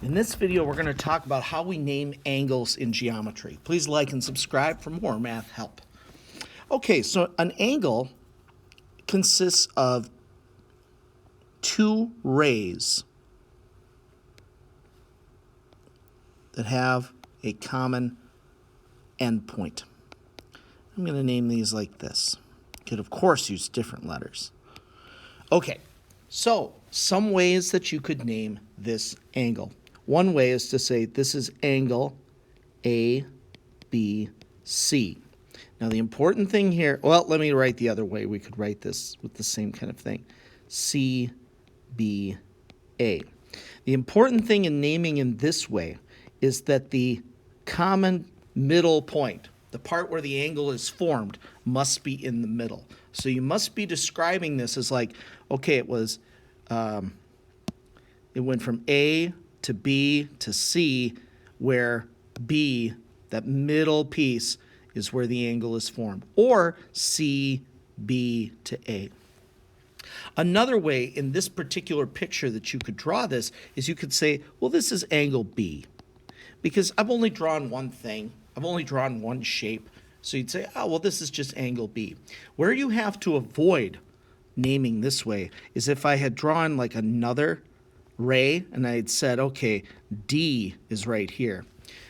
In this video, we're going to talk about how we name angles in geometry. Please like and subscribe for more math help. Okay, so an angle consists of two rays that have a common endpoint. I'm going to name these like this. You could, of course, use different letters. Okay, so some ways that you could name this angle. One way is to say this is angle ABC. Now the important thing here, well, let me write the other way. We could write this with the same kind of thing. CBA. The important thing in naming in this way is that the common middle point, the part where the angle is formed, must be in the middle. So you must be describing this as like, okay, it went from A to B to C, where B, that middle piece, is where the angle is formed, or C, B to A. Another way in this particular picture that you could draw this is you could say, well, this is angle B, because I've only drawn one thing. I've only drawn one shape. So you'd say, oh, well, this is just angle B. Where you have to avoid naming this way is if I had drawn like another ray and I had said, okay, D is right here.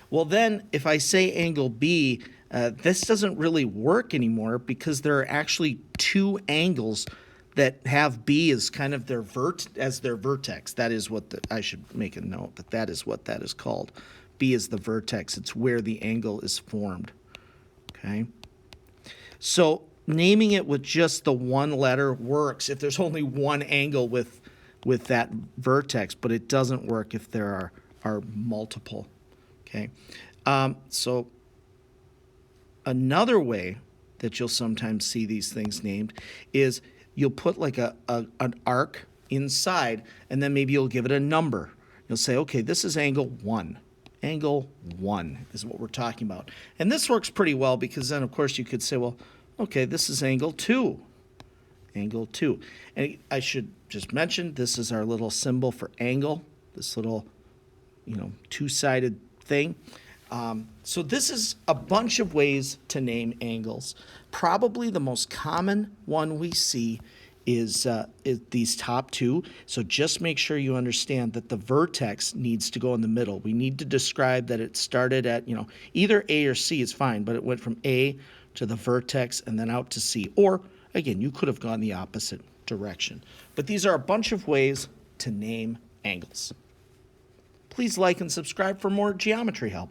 Well, then if I say angle B, this doesn't really work anymore because there are actually two angles that have B as kind of their vertex. That is what I should make a note, but that is what that is called. B is the vertex. It's where the angle is formed. Okay. So naming it with just the one letter works if there's only one angle with that vertex, but it doesn't work if there are multiple. Okay. So another way that you'll sometimes see these things named is you'll put like an arc inside, and then maybe you'll give it a number. You'll say, okay, this is angle 1. Angle 1 is what we're talking about. And this works pretty well because then, of course, you could say, well, okay, this is angle 2. Angle 2. And I should just mention, this is our little symbol for angle, this little, two-sided thing. So this is a bunch of ways to name angles. Probably the most common one we see is these top two. So just make sure you understand that the vertex needs to go in the middle. We need to describe that it started at, either A or C is fine, but it went from A to the vertex and then out to C. Or, again, you could have gone the opposite direction. But these are a bunch of ways to name angles. Please like and subscribe for more geometry help.